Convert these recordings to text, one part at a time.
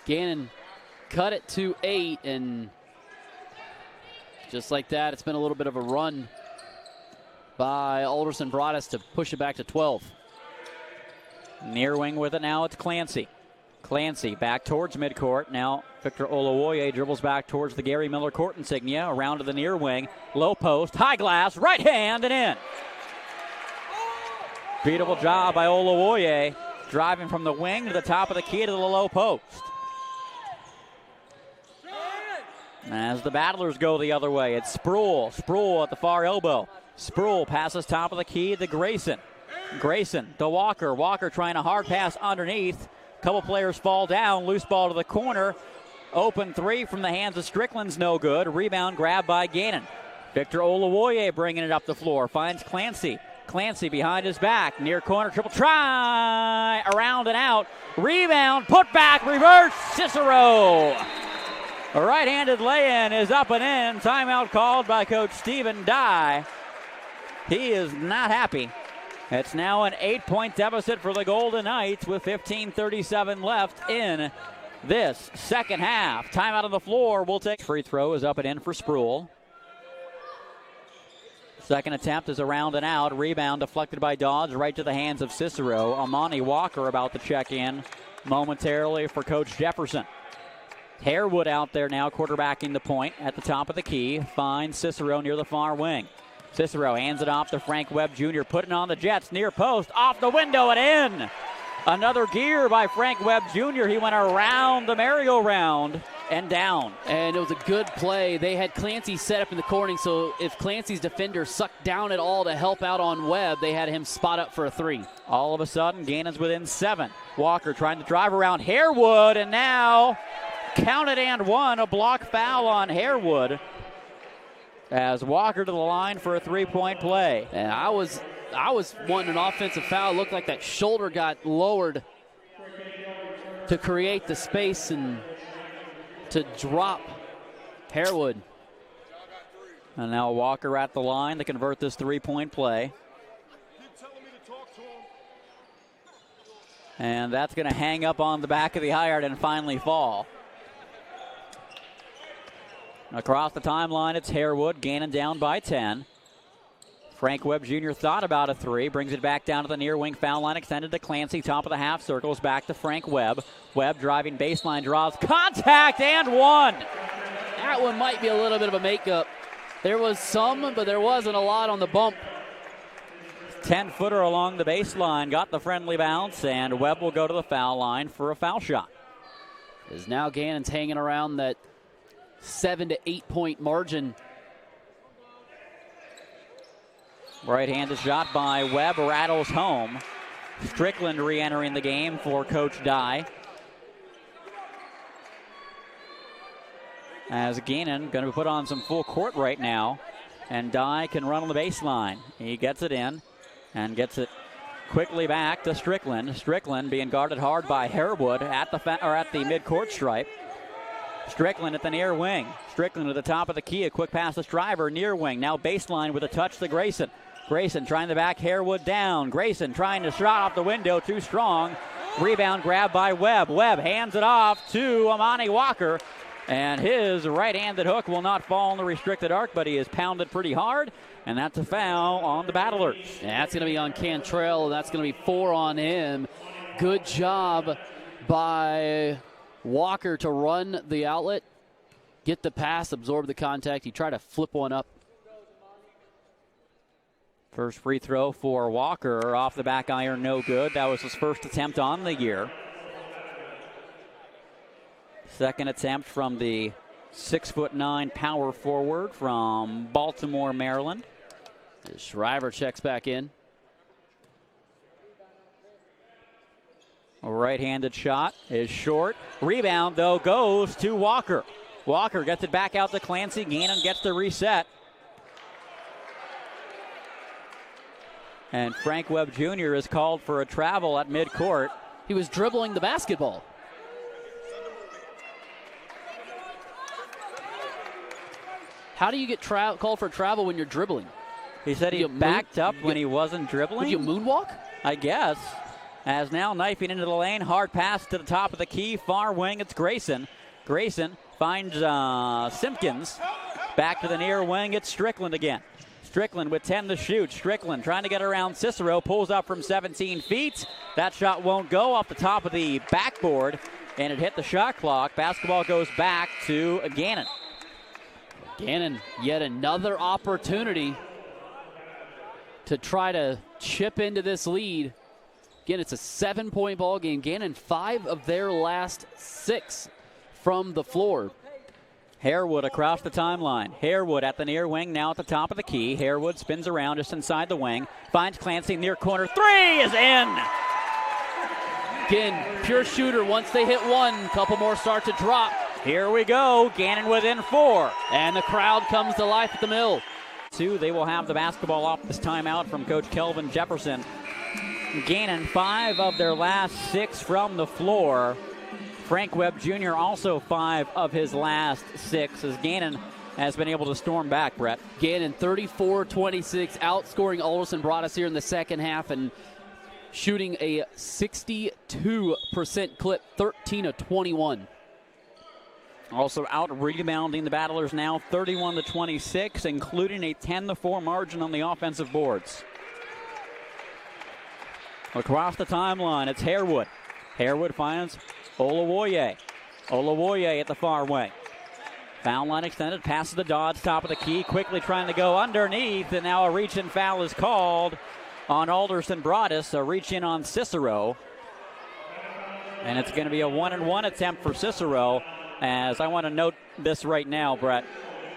Gannon cut it to 8, and just like that, it's been a little bit of a run by Alderson Broaddus to push it back to 12. Near wing with it now, it's Clancy. Clancy back towards midcourt. Now Victor Olowoye dribbles back towards the Gary Miller court insignia. Around to the near wing. Low post, high glass, right hand and in. Beautiful job by Olowoye, driving from the wing to the top of the key to the low post. As the Battlers go the other way, it's Sproul. Sproul at the far elbow. Sproul passes top of the key to Grayson. Grayson to Walker. Walker trying a hard pass underneath. Couple players fall down. Loose ball to the corner. Open three from the hands of Strickland's no good. Rebound grabbed by Gannon. Victor Olowoye bringing it up the floor. Finds Clancy. Clancy behind his back. Near corner triple try. Around and out. Rebound. Put back. Reverse. Cicero. A right-handed lay-in is up and in. Timeout called by Coach Stephen Dye. He is not happy. It's now an 8-point deficit for the Golden Knights with 15:37 left in this second half. Timeout on the floor. We'll take free throw is up and in for Sproul. Second attempt is around and out. Rebound deflected by Dodge right to the hands of Cicero. Amani Walker about to check in momentarily for Coach Jefferson. Harewood out there now quarterbacking the point at the top of the key. Finds Cicero near the far wing. Cicero hands it off to Frank Webb Jr. Putting on the Jets near post. Off the window and in. Another gear by Frank Webb Jr. He went around the merry-go-round and down. And it was a good play. They had Clancy set up in the corner, so if Clancy's defender sucked down at all to help out on Webb, they had him spot up for a three. All of a sudden, Gannon's within 7. Walker trying to drive around Harewood, and now counted and one. A block foul on Harewood as Walker to the line for a three-point play. And I was wanting an offensive foul. It looked like that shoulder got lowered to create the space and to drop Harewood. And now Walker at the line to convert this three-point play. And that's going to hang up on the back of the iron and finally fall. Across the timeline, it's Harewood. Gannon down by 10. Frank Webb Jr. thought about a three. Brings it back down to the near wing foul line. Extended to Clancy. Top of the half circles. Back to Frank Webb. Webb driving baseline. Draws contact and one. That one might be a little bit of a makeup. There was some, but there wasn't a lot on the bump. 10-footer along the baseline. Got the friendly bounce. And Webb will go to the foul line for a foul shot. As now Gannon's hanging around that 7 to 8 point margin. Right-handed shot by Webb rattles home. Strickland re-entering the game for Coach Dye. As Gannon going to put on some full court right now. And Dye can run on the baseline. He gets it in and gets it quickly back to Strickland. Strickland being guarded hard by Harewood at the midcourt stripe. Strickland at the near wing. Strickland at the top of the key. A quick pass to Stryver. Near wing. Now baseline with a touch to Grayson. Grayson trying to back Harewood down. Grayson trying to shot off the window. Too strong. Rebound grab by Webb. Webb hands it off to Amani Walker. And his right-handed hook will not fall in the restricted arc, but he is pounded pretty hard. And that's a foul on the Battlers. Yeah, that's going to be on Cantrell. That's going to be 4 on him. Good job by Walker to run the outlet, get the pass, absorb the contact. He tried to flip one up. First free throw for Walker off the back iron, no good. That was his first attempt on the year. Second attempt from the 6'9" power forward from Baltimore, Maryland. Shriver checks back in. A right-handed shot is short. Rebound, though, goes to Walker. Walker gets it back out to Clancy. Gannon gets the reset. And Frank Webb Jr. is called for a travel at midcourt. He was dribbling the basketball. How do you get called for travel when you're dribbling? He said he backed up when he wasn't dribbling. Would you moonwalk? I guess. As now knifing into the lane, hard pass to the top of the key, far wing, it's Grayson. Grayson finds Simpkins. Back to the near wing, it's Strickland again. Strickland with 10 to shoot. Strickland trying to get around Cisero, pulls up from 17 feet. That shot won't go off the top of the backboard, and it hit the shot clock. Basketball goes back to Gannon. Gannon, yet another opportunity to try to chip into this lead. Again, it's a 7-point ball game. Gannon, 5 of their last 6 from the floor. Harewood across the timeline. Harewood at the near wing, now at the top of the key. Harewood spins around just inside the wing. Finds Clancy near corner. 3 is in! Again, pure shooter. Once they hit one, couple more start to drop. Here we go. Gannon within 4. And the crowd comes to life at the Mill. 2, they will have the basketball off this timeout from Coach Kelvin Jefferson. Gannon, 5 of their last 6 from the floor. Frank Webb Jr. also 5 of his last 6 as Gannon has been able to storm back, Brett. Gannon 34-26, outscoring Alderson Broaddus here in the second half and shooting a 62% clip, 13 of 21. Also out rebounding the Battlers now 31-26, including a 10-4 margin on the offensive boards. Across the timeline, it's Harewood. Harewood finds Olawoye. Olawoye at the far wing. Foul line extended, passes to Dodds, top of the key, quickly trying to go underneath, and now a reach-in foul is called on Alderson Broaddus, a reach-in on Cisero. And it's going to be a 1-and-1 attempt for Cisero, as I want to note this right now, Brett.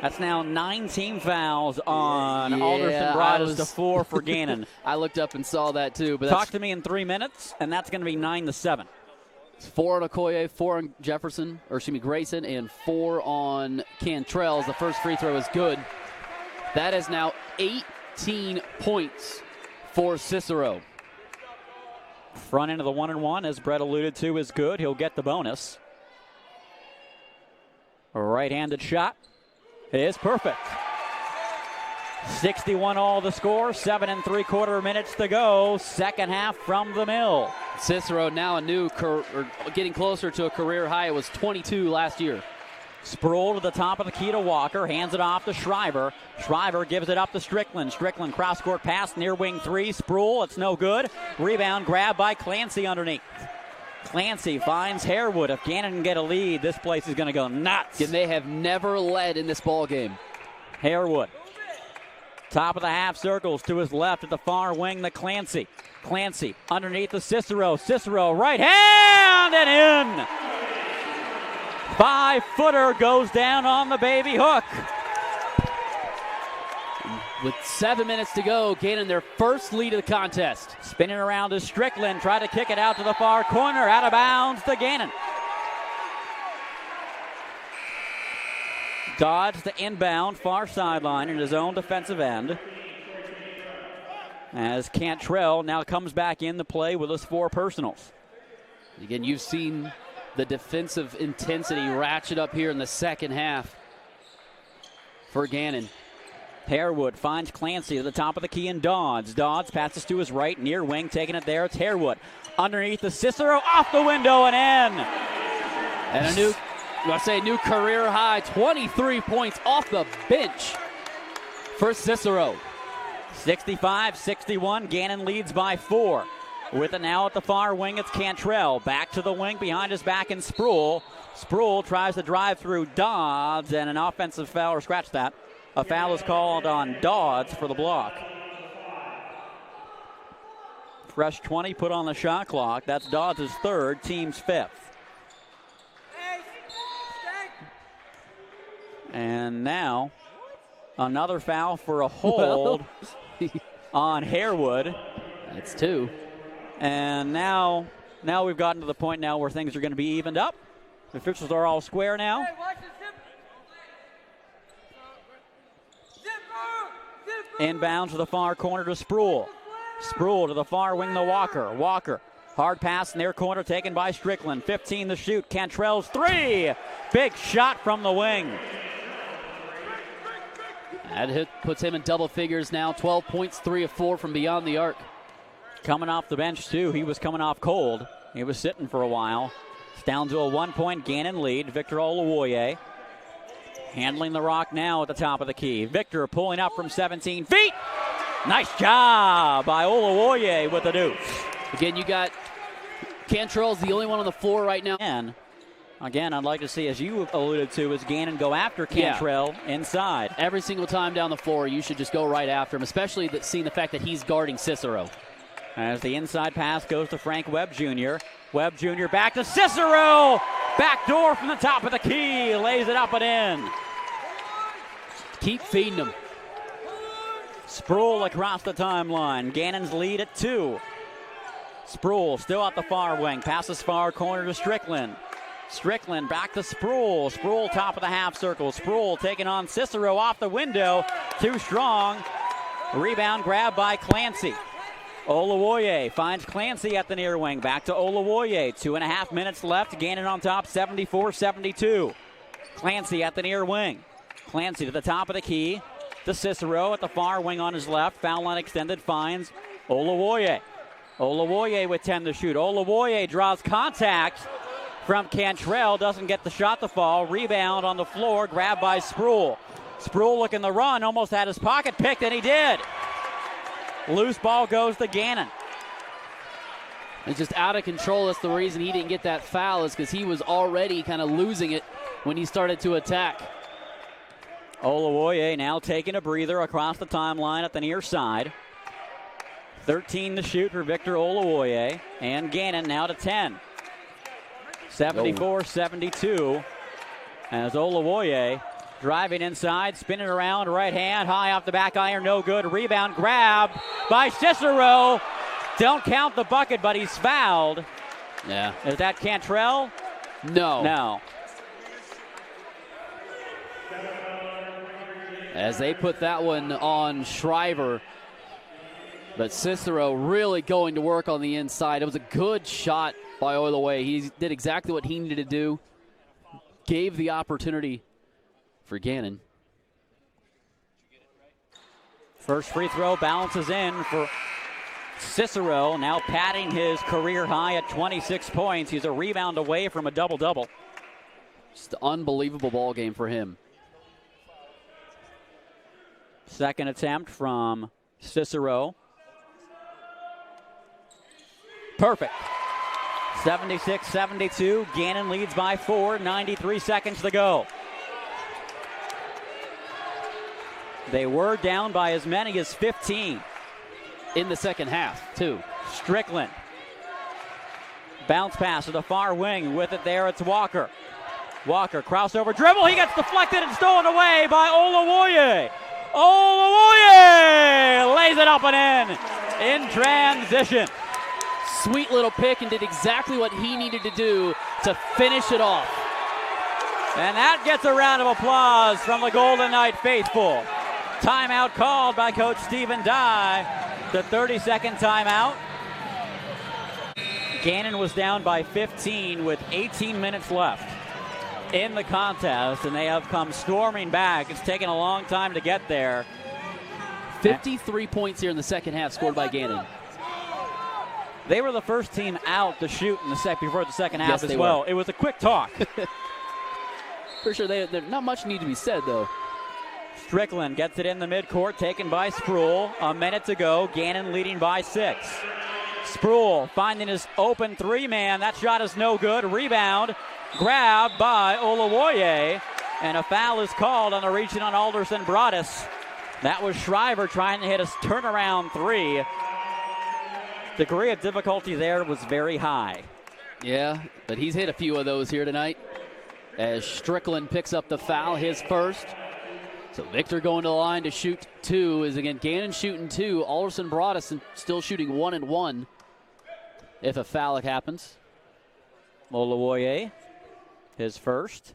That's now 9 team fouls on Alderson Broaddus to 4 for Gannon. I looked up and saw that too. But Talk to me in 3 minutes, and that's going to be 9-7. It's 4 on Okoye, 4 on Grayson, and 4 on Cantrell. The first free throw is good. That is now 18 points for Cisero. Front end of the 1-and-1, as Brett alluded to, is good. He'll get the bonus. A right-handed shot is perfect. 61 all the score, 7 3/4 minutes to go. Second half from the Mill. Cicero now getting closer to a career high. It was 22 last year. Sproul to the top of the key to Walker, hands it off to Shriver. Shriver gives it up to Strickland. Strickland cross-court pass, near wing 3. Sproul, it's no good. Rebound grab by Clancy underneath. Clancy finds Harewood. If Gannon can get a lead, this place is going to go nuts. And they have never led in this ball game. Harewood. Top of the half circles to his left at the far wing to Clancy. Clancy underneath the Cicero. Cicero right hand and in. 5-footer goes down on the baby hook. With 7 minutes to go, Gannon their first lead of the contest. Spinning around to Strickland, try to kick it out to the far corner, out of bounds to Gannon. Dodge the inbound, far sideline in his own defensive end. As Cantrell now comes back in the play with his 4 personals. Again, you've seen the defensive intensity ratchet up here in the second half for Gannon. Harewood finds Clancy to the top of the key and Dodds. Dodds passes to his right, near wing, taking it there. It's Harewood. Underneath the Cicero, off the window and in. And a new career high, 23 points off the bench for Cicero. 65-61, Gannon leads by 4. With it now at the far wing, it's Cantrell. Back to the wing, behind his back in Sproul. Sproul tries to drive through Dodds, and an offensive foul, or scratch that. A foul is called on Dodds for the block. Fresh 20 put on the shot clock. That's Dodds' 3rd, team's 5th. And now, another foul for a hold on Harewood. That's 2. And now we've gotten to the point now where things are going to be evened up. The officials are all square now. Inbound to the far corner to Sproul. Sproul to the far wing to Walker. Walker, hard pass near corner taken by Strickland. 15 to shoot. Cantrell's 3. Big shot from the wing. That hit puts him in double figures now. 12 points, 3 of 4 from beyond the arc. coming off the bench, too. He was coming off cold. He was sitting for a while. It's down to a 1-point Gannon lead. Victor Oluwoye handling the rock now at the top of the key. Victor pulling up from 17 feet. Nice job by Oluwoye with the deuce. Again, you got Cantrell's the only one on the floor right now. And again, I'd like to see, as you alluded to, is Gannon go after Cantrell inside. Every single time down the floor, you should just go right after him, especially seeing the fact that he's guarding Cisero. As the inside pass goes to Frank Webb Jr. Webb Jr. back to Cisero. Back door from the top of the key. Lays it up and in. Keep feeding him. Sproul across the timeline. Gannon's lead at 2. Sproul still at the far wing. Passes far corner to Strickland. Strickland back to Sproul. Sproul top of the half circle. Sproul taking on Cisero off the window. Too strong. Rebound grab by Clancy. Oluwoye finds Clancy at the near wing. Back to Oluwoye. 2.5 minutes left. Gannon on top, 74-72. Clancy at the near wing. Clancy to the top of the key. To Cicero at the far wing on his left. Foul line extended. Finds Oluwoye. Oluwoye with 10 to shoot. Oluwoye draws contact from Cantrell. Doesn't get the shot to fall. Rebound on the floor. Grabbed by Sproul. Sproul looking the run. Almost had his pocket picked, and he did. Loose ball goes to Gannon. It's just out of control. That's the reason he didn't get that foul, is because he was already kind of losing it when he started to attack. Oluwoye now taking a breather across the timeline at the near side. 13 to shoot for Victor Oluwoye. And Gannon now to 10. 74-72. As Oluwoye driving inside, spinning around, right hand, high off the back iron, no good. Rebound grab by Cicero. Don't count the bucket, but he's fouled. Yeah. Is that Cantrell? No. No. As they put that one on Shriver. But Cicero really going to work on the inside. It was a good shot by Oluwoye. He did exactly what he needed to do. Gave the opportunity for Gannon. First free throw bounces in for Cicero, now padding his career high at 26 points. He's a rebound away from a double-double. Just an unbelievable ball game for him. Second attempt from Cicero. Perfect. 76-72. Gannon leads by 4. 93 seconds to go. They were down by as many as 15 in the second half, too. Strickland. Bounce pass to the far wing. With it there, it's Walker. Walker, crossover dribble. He gets deflected and stolen away by Oluwoye. Oluwoye lays it up and in transition. Sweet little pick, and did exactly what he needed to do to finish it off. And that gets a round of applause from the Golden Knight faithful. Timeout called by Coach Stephen Dye. The 30-second timeout. Gannon was down by 15 with 18 minutes left in the contest, and they have come storming back. It's taken a long time to get there. 53 points here in the second half scored by Gannon. They were the first team out to shoot in the before the second half yes, as well. Were. It was a quick talk. For sure, not much need to be said, though. Strickland gets it in the midcourt, taken by Sproul. A minute to go. Gannon leading by 6. Sproul finding his open three-man. That shot is no good. Rebound. Grab by Oluwoye. And a foul is called on the reaching on Alderson Broaddus. That was Shriver trying to hit a turnaround three. Degree of difficulty there was very high. Yeah, but he's hit a few of those here tonight. As Strickland picks up the foul, his first. So Victor going to the line to shoot 2 is again Gannon shooting 2. Alderson Broaddus still shooting 1 and 1 if a foul happens. Oluwoye, his first.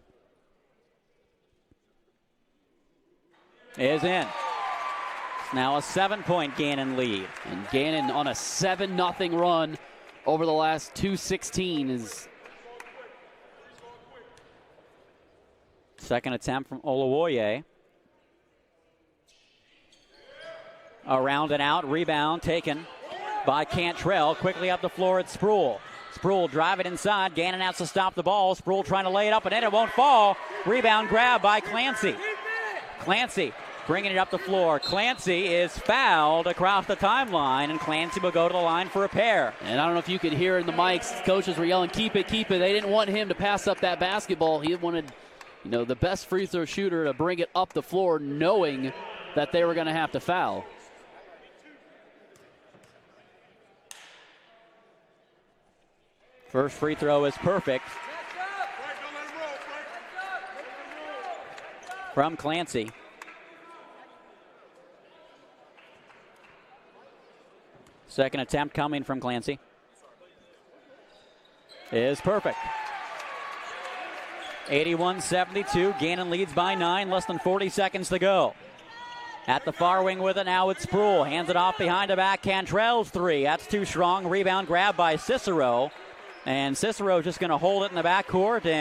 Is in. It's now a 7-point Gannon lead. And Gannon on a 7-0 run over the last 2:16 is. Second attempt from Oluwoye. Around and out, rebound taken by Cantrell. Quickly up the floor, it's Sproul. Sproul driving inside. Gannon has to stop the ball. Sproul trying to lay it up, and it won't fall. Rebound grab by Clancy. Clancy bringing it up the floor. Clancy is fouled across the timeline, and Clancy will go to the line for a pair. And I don't know if you could hear in the mics, coaches were yelling, keep it, keep it. They didn't want him to pass up that basketball. He wanted, the best free throw shooter to bring it up the floor knowing that they were going to have to foul. First free throw is perfect from Clancy. Second attempt coming from Clancy is perfect. 81-72. Gannon leads by 9. Less than 40 seconds to go. At the far wing with it now, it's Sproul. Hands it off behind the back. Cantrell's three. That's too strong. Rebound grab by Cisero. And Cicero just going to hold it in the backcourt and